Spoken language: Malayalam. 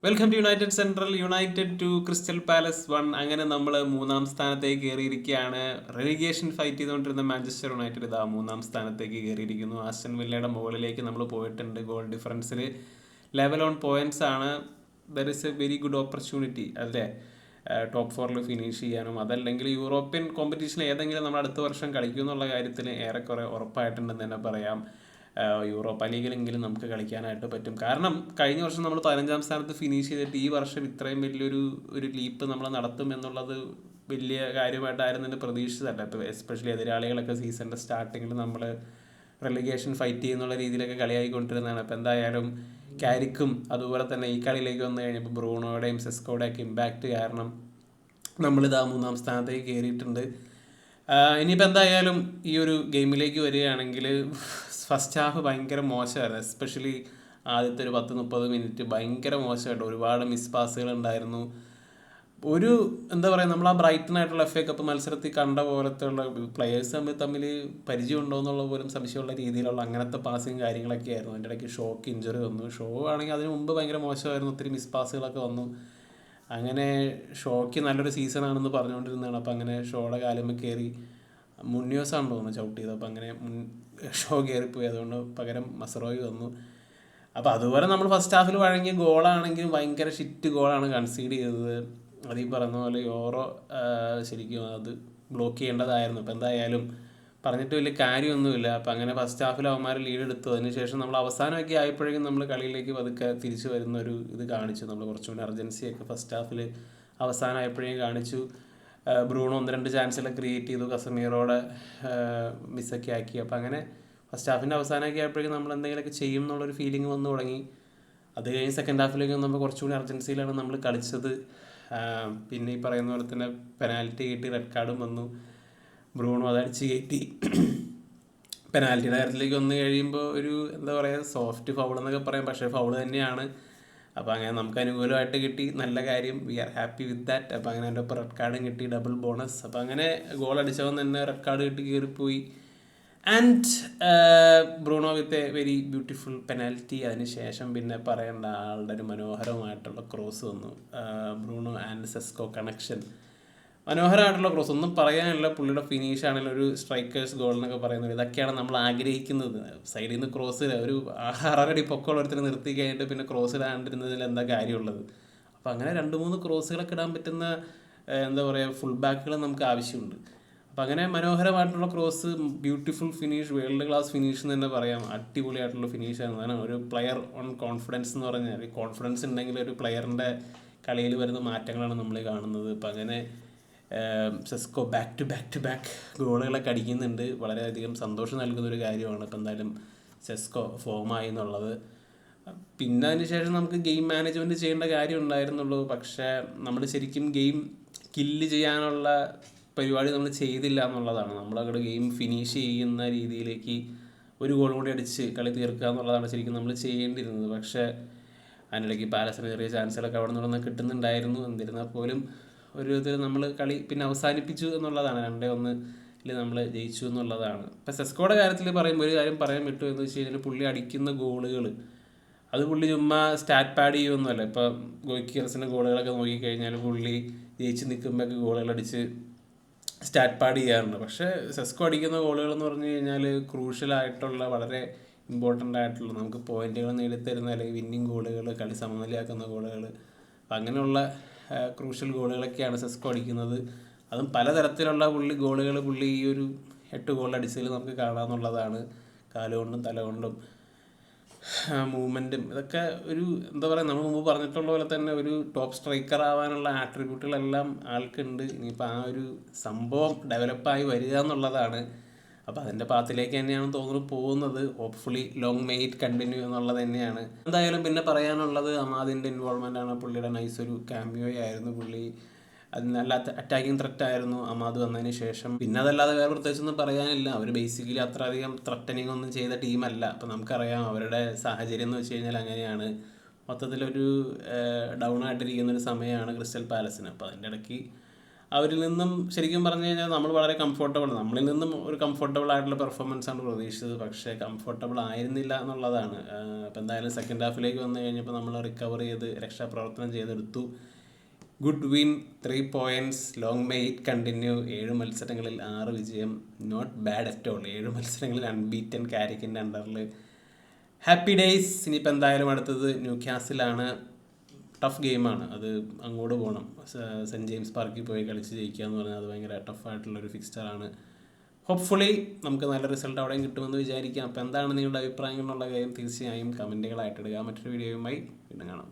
Welcome to United Central. United to Crystal Palace 1. അങ്ങനെ നമ്മൾ മൂന്നാം സ്ഥാനത്തേക്ക് കയറിയിരിക്കുകയാണ്. റെലിഗേഷൻ ഫൈറ്റ് ചെയ്തുകൊണ്ടിരുന്ന മാഞ്ചസ്റ്റർ യുണൈറ്റഡ് ഇതാ മൂന്നാം സ്ഥാനത്തേക്ക് കയറിയിരിക്കുന്നു. ആസ്റ്റൺ വില്ലയുടെ മുകളിലേക്ക് നമ്മൾ പോയിട്ടുണ്ട്. ഗോൾ ഡിഫറൻസിൽ ലെവൽ ഓൺ പോയിന്റ്സ് ആണ്. There is a very good opportunity അല്ലേ, ടോപ്പ് 4 ഫിനിഷ് ചെയ്യാനും അതല്ലെങ്കിൽ യൂറോപ്യൻ കോമ്പറ്റീഷൻ ഏതെങ്കിലും നമ്മൾ അടുത്ത വർഷം കളിക്കും എന്നുള്ള കാര്യത്തിൽ ഏറെക്കുറെ ഉറപ്പായിട്ടുണ്ടെന്ന് തന്നെ പറയാം. യൂറോപ്പ ലീഗിലെങ്കിലും നമുക്ക് കളിക്കാനായിട്ട് പറ്റും. കാരണം കഴിഞ്ഞ വർഷം നമ്മൾ 15ാം സ്ഥാനത്ത് ഫിനിഷ് ചെയ്തിട്ട് ഈ വർഷം ഇത്രയും വലിയൊരു ലീപ്പ് നമ്മൾ നടത്തും എന്നുള്ളത് വലിയ കാര്യമായിട്ടായിരുന്നു തന്നെ പ്രതീക്ഷിച്ചതല്ല. ഇപ്പോൾ എസ്പെഷ്യലി എതിരാളികളൊക്കെ സീസണിൻ്റെ സ്റ്റാർട്ടിങ്ങിൽ നമ്മൾ റെലിഗേഷൻ ഫൈറ്റ് ചെയ്യുന്നുള്ള രീതിയിലൊക്കെ കളിയായിക്കൊണ്ടിരുന്നതാണ്. അപ്പോൾ എന്തായാലും ക്യാരിക്കും അതുപോലെ തന്നെ ഈ കളിയിലേക്ക് വന്നു കഴിഞ്ഞപ്പോൾ ബ്രൂണോയുടെയും സെസ്കോയുടെയൊക്കെ ഇമ്പാക്റ്റ് കാരണം നമ്മളിതാ മൂന്നാം സ്ഥാനത്തേക്ക് കയറിയിട്ടുണ്ട്. ഇനിയിപ്പോൾ എന്തായാലും ഈ ഒരു ഗെയിമിലേക്ക് വരികയാണെങ്കിൽ ഫസ്റ്റ് ഹാഫ് ഭയങ്കര മോശമായിരുന്നു. എസ്പെഷ്യലി ആദ്യത്തെ ഒരു 10-30 മിനിറ്റ് ഭയങ്കര മോശമായിട്ട് ഒരുപാട് മിസ് പാസുകൾ ഉണ്ടായിരുന്നു. ഒരു എന്താ പറയുക, നമ്മൾ ആ ബ്രൈറ്റൺ ആയിട്ടുള്ള FA കപ്പ് മത്സരത്തിൽ കണ്ട പോലത്തെ ഉള്ള പ്ലെയേഴ്സ് തമ്മിൽ പരിചയം ഉണ്ടോ എന്നുള്ള പോലും സംശയമുള്ള രീതിയിലുള്ള അങ്ങനത്തെ പാസിങ് കാര്യങ്ങളൊക്കെ ആയിരുന്നു. അതിൻ്റെ ഇടയ്ക്ക് ഷോക്ക് ഇഞ്ചുറി വന്നു. ഷോ ആണെങ്കിൽ അതിന് മുമ്പ് ഭയങ്കര മോശമായിരുന്നു, ഒത്തിരി മിസ് പാസുകളൊക്കെ വന്നു. അങ്ങനെ ഷോയ്ക്ക് നല്ലൊരു സീസണാണെന്ന് പറഞ്ഞുകൊണ്ടിരുന്നതാണ്. അപ്പോൾ അങ്ങനെ ഷോയുടെ കാലുമ്മ കയറി മുന്നിയോസാണെന്ന് തോന്നുന്നു ചവിട്ട് ചെയ്തത്. അപ്പോൾ അങ്ങനെ ഷോ കയറിപ്പോയി. അതുകൊണ്ട് പകരം മസറോയി വന്നു. അപ്പോൾ അതുപോലെ നമ്മൾ ഫസ്റ്റ് ഹാഫിൽ വഴങ്ങിയ ഗോളാണെങ്കിലും ഭയങ്കര ഷിറ്റ് ഗോളാണ് കൺസീഡ് ചെയ്തത്. അതീ പറയുന്ന പോലെ യോറോ ശരിക്കും അത് ബ്ലോക്ക് ചെയ്യേണ്ടതായിരുന്നു. അപ്പോൾ എന്തായാലും പറഞ്ഞിട്ട് വലിയ കാര്യമൊന്നുമില്ല. അപ്പോൾ അങ്ങനെ ഫസ്റ്റ് ഹാഫിൽ അവന്മാർ ലീഡ് എടുത്തു. അതിനുശേഷം നമ്മൾ അവസാനമൊക്കെ ആയപ്പോഴേക്കും നമ്മൾ കളിയിലേക്ക് പതുക്കെ തിരിച്ചു വരുന്നൊരു ഇത് കാണിച്ചു. നമ്മൾ കുറച്ചുകൂടി അർജൻസിയൊക്കെ ഫസ്റ്റ് ഹാഫിൽ അവസാനമായപ്പോഴേക്കും കാണിച്ചു. ബ്രൂണോ 1-2 ചാൻസെല്ലാം ക്രിയേറ്റ് ചെയ്തു, കസമീറോടെ മിസ്സൊക്കെ ആക്കി. അപ്പോൾ അങ്ങനെ ഫസ്റ്റ് ഹാഫിൻ്റെ അവസാനമൊക്കെ ആയപ്പോഴേക്കും നമ്മൾ എന്തെങ്കിലുമൊക്കെ ചെയ്യും എന്നുള്ളൊരു ഫീലിംഗ് വന്നു തുടങ്ങി. അത് കഴിഞ്ഞ് സെക്കൻഡ് ഹാഫിലേക്ക് നമ്മൾ കുറച്ചുകൂടി അർജൻസിയിലാണ് നമ്മൾ കളിച്ചത്. പിന്നെ ഈ പറയുന്ന പോലെ തന്നെ പെനാൽറ്റി കിട്ടി, റെഡ് കാർഡും വന്നു. ബ്രൂണോ അതടിച്ച് കയറ്റി. പെനാൽറ്റിയുടെ കാര്യത്തിലേക്ക് വന്നു കഴിയുമ്പോൾ ഒരു എന്താ പറയുക, സോഫ്റ്റ് ഫൗൾ എന്നൊക്കെ പറയാം, പക്ഷേ ഫൗൾ തന്നെയാണ്. അപ്പോൾ അങ്ങനെ നമുക്ക് അനുകൂലമായിട്ട് കിട്ടി, നല്ല കാര്യം, we are happy with that. അപ്പോൾ അങ്ങനെ എൻ്റെ ഒപ്പം റെഡ് കാർഡും കിട്ടി, ഡബിൾ ബോണസ്. അപ്പോൾ അങ്ങനെ ഗോൾ അടിച്ചവൻ തന്നെ റെഡ് കാർഡ് കിട്ടി കയറിപ്പോയി. And Bruno with a very beautiful penalty. അതിനുശേഷം പിന്നെ പറയേണ്ട ആളുടെ ഒരു മനോഹരമായിട്ടുള്ള ക്രോസ് വന്നു. ബ്രൂണോ ആൻഡ് സെസ്കോ കണക്ഷൻ, മനോഹരമായിട്ടുള്ള ക്രോസ്, ഒന്നും പറയാനില്ല. പുള്ളിയുടെ ഫിനിഷ് ആണെങ്കിലും ഒരു സ്ട്രൈക്കേഴ്സ് ഗോൾ എന്നൊക്കെ പറയുന്നത് ഇതൊക്കെയാണ് നമ്മൾ ആഗ്രഹിക്കുന്നത്. സൈഡിൽ നിന്ന് ക്രോസ് ഒരു 6 അടി പൊക്കമുള്ള ഒരുത്തിന് നിർത്തി കഴിഞ്ഞിട്ട് പിന്നെ ക്രോസ് ഇടാണ്ടിരുന്നതിൽ എന്താ കാര്യമുള്ളത്? അപ്പോൾ അങ്ങനെ 2-3 ക്രോസുകളൊക്കെ ഇടാൻ പറ്റുന്ന എന്താ പറയുക ഫുൾ ബാക്കുകൾ നമുക്ക് ആവശ്യമുണ്ട്. അപ്പോൾ അങ്ങനെ മനോഹരമായിട്ടുള്ള cross, beautiful finish, world class finish എന്ന് തന്നെ പറയാം. അടിപൊളിയായിട്ടുള്ള ഫിനിഷാണ്. കാരണം ഒരു പ്ലെയർ ഓൺ കോൺഫിഡൻസ് എന്ന് പറഞ്ഞാൽ, കോൺഫിഡൻസ് ഉണ്ടെങ്കിൽ ഒരു പ്ലെയറിൻ്റെ കളിയിൽ വരുന്ന മാറ്റങ്ങളാണ് നമ്മൾ കാണുന്നത്. അപ്പോൾ അങ്ങനെ സെസ്കോ ബാക്ക് ടു ബാക്ക് ഗോളുകളൊക്കെ അടിക്കുന്നുണ്ട്. വളരെയധികം സന്തോഷം നൽകുന്നൊരു കാര്യമാണ്. ഇപ്പം എന്തായാലും സെസ്കോ ഫോമായി എന്നുള്ളത്. പിന്നെ അതിന് ശേഷം നമുക്ക് ഗെയിം മാനേജ്മെൻറ്റ് ചെയ്യേണ്ട കാര്യം ഉണ്ടായിരുന്നുള്ളൂ. പക്ഷേ നമ്മൾ ശരിക്കും ഗെയിം കില്ല് ചെയ്യാനുള്ള പരിപാടി നമ്മൾ ചെയ്തില്ല എന്നുള്ളതാണ്. നമ്മളങ്ങോട്ട് ഗെയിം ഫിനിഷ് ചെയ്യുന്ന രീതിയിലേക്ക് ഒരു ഗോൾ കൂടി അടിച്ച് കളി തീർക്കുക എന്നുള്ളതാണ് ശരിക്കും നമ്മൾ ചെയ്യേണ്ടിയിരുന്നത്. പക്ഷേ അതിനിടയ്ക്ക് പാലസിന് ചെറിയ ചാൻസുകളൊക്കെ അവിടെ നിന്ന് കിട്ടുന്നുണ്ടായിരുന്നു. എന്നിരുന്നാൽ പോലും ഒരു ഇതിൽ നമ്മൾ കളി പിന്നെ അവസാനിപ്പിച്ചു എന്നുള്ളതാണ്. 2-1 നമ്മൾ ജയിച്ചു എന്നുള്ളതാണ്. ഇപ്പം സെസ്കോയുടെ കാര്യത്തിൽ പറയുമ്പോൾ ഒരു കാര്യം പറയാൻ പറ്റുമോ എന്ന് വെച്ച് കഴിഞ്ഞാൽ, പുള്ളി അടിക്കുന്ന ഗോളുകൾ അത് പുള്ളി ചുമ്മാ സ്റ്റാറ്റ് പാഡ് ചെയ്യുമൊന്നുമല്ല. ഇപ്പം ഗോയിക്കിയർസിൻ്റെ ഗോളുകളൊക്കെ നോക്കിക്കഴിഞ്ഞാൽ പുള്ളി ജയിച്ച് നിൽക്കുമ്പോഴൊക്കെ ഗോളുകൾ അടിച്ച് സ്റ്റാറ്റ് പാഡ് ചെയ്യാറുണ്ട്. പക്ഷേ സെസ്കോ അടിക്കുന്ന ഗോളുകൾ എന്ന് പറഞ്ഞു കഴിഞ്ഞാൽ ക്രൂഷ്യലായിട്ടുള്ള, വളരെ ഇമ്പോർട്ടൻ്റ് ആയിട്ടുള്ള, നമുക്ക് പോയിന്റുകൾ നേടിത്തരുന്ന അല്ലെങ്കിൽ വിന്നിങ് ഗോളുകൾ, കളി സമനിലയാക്കുന്ന ഗോളുകൾ, അപ്പം അങ്ങനെയുള്ള ക്രൂഷ്യൽ ഗോളുകളൊക്കെയാണ് സെസ്കോ അടിക്കുന്നത്. അതും പലതരത്തിലുള്ള പുള്ളി ഈ ഒരു 8 ഗോൾ അടിച്ചതിൽ നമുക്ക് കാണാമെന്നുള്ളതാണ്. കാലുകൊണ്ടും തലകൊണ്ടും മൂവ്മെൻറ്റും ഇതൊക്കെ ഒരു എന്താ പറയുക, നമ്മൾ മുമ്പ് പറഞ്ഞിട്ടുള്ള പോലെ തന്നെ ഒരു ടോപ്പ് സ്ട്രൈക്കർ ആവാനുള്ള ആട്രിബ്യൂട്ടുകളെല്ലാം ആൾക്കുണ്ട്. ഇനിയിപ്പോൾ ആ ഒരു സംഭവം ഡെവലപ്പായി വരിക എന്നുള്ളതാണ്. അപ്പോൾ അതിൻ്റെ പാത്തിലേക്ക് തന്നെയാണ് തോന്നുന്നു പോകുന്നത്. Hopefully long may it continue എന്നുള്ളത് തന്നെയാണ്. എന്തായാലും പിന്നെ പറയാനുള്ളത് അമാദിൻ്റെ ഇൻവോൾവ്മെൻ്റ് ആണ്. പുള്ളിയുടെ നൈസ് ഒരു ക്യാമിയോ ആയിരുന്നു. പുള്ളി അത് നല്ല അറ്റാക്കിങ് ത്രെറ്റ് ആയിരുന്നു അമാദ് വന്നതിന് ശേഷം. പിന്നെ അതല്ലാതെ വേറെ പ്രത്യേകിച്ചൊന്നും പറയാനില്ല. അവർ ബേസിക്കലി അത്ര അധികം ത്രട്ടനിങ് ഒന്നും ചെയ്ത ടീമല്ല. അപ്പോൾ നമുക്കറിയാം അവരുടെ സാഹചര്യം എന്ന് വെച്ച് കഴിഞ്ഞാൽ അങ്ങനെയാണ്. മൊത്തത്തിലൊരു ഡൗൺ ആയിട്ടിരിക്കുന്നൊരു സമയമാണ് ക്രിസ്റ്റൽ പാലസിന്. അപ്പോൾ അതിൻ്റെ ഇടയ്ക്ക് അവരിൽ നിന്നും ശരിക്കും പറഞ്ഞു കഴിഞ്ഞാൽ നമ്മൾ വളരെ നമ്മളിൽ നിന്നും ഒരു കംഫർട്ടബിൾ ആയിട്ടുള്ള പെർഫോമൻസ് ആണ് പ്രതീക്ഷിച്ചത്, പക്ഷേ കംഫർട്ടബിൾ ആയിരുന്നില്ല എന്നുള്ളതാണ്. അപ്പോൾ എന്തായാലും സെക്കൻഡ് ഹാഫിലേക്ക് വന്നു കഴിഞ്ഞപ്പോൾ നമ്മൾ റിക്കവർ ചെയ്ത് രക്ഷാപ്രവർത്തനം ചെയ്തെടുത്തു. Good win, 3 points, long may it continue. 7 മത്സരങ്ങളിൽ 6 വിജയം, നോട്ട് ബാഡ് അറ്റ് ഓൾ. 7 മത്സരങ്ങളിൽ അൺബീറ്റൻ കാരിക്കിൻ്റെ അണ്ടറിൽ. Happy days. ഇനിയിപ്പോൾ എന്തായാലും അടുത്തത് ന്യൂ ക്യാസിലാണ്. ടഫ് ഗെയിമാണ്, അത് അങ്ങോട്ട് പോകണം. സെൻറ്റ് ജെയിംസ് പാർക്കിൽ പോയി കളിച്ച് ജയിക്കുക എന്ന് പറഞ്ഞാൽ അത് ഭയങ്കര ടഫായിട്ടുള്ളൊരു ഫിക്സ്ചറാണ്. ഹോപ്പ്ഫുള്ളി നമുക്ക് നല്ല റിസൾട്ട് അവിടെയും കിട്ടുമെന്ന് വിചാരിക്കാം. അപ്പോൾ എന്താണ് നിങ്ങളുടെ അഭിപ്രായങ്ങൾ എന്നുള്ള കാര്യം തീർച്ചയായും കമൻറ്റുകളായിട്ടിടുക. മറ്റൊരു വീഡിയോയുമായി വീണ്ടും കാണാം.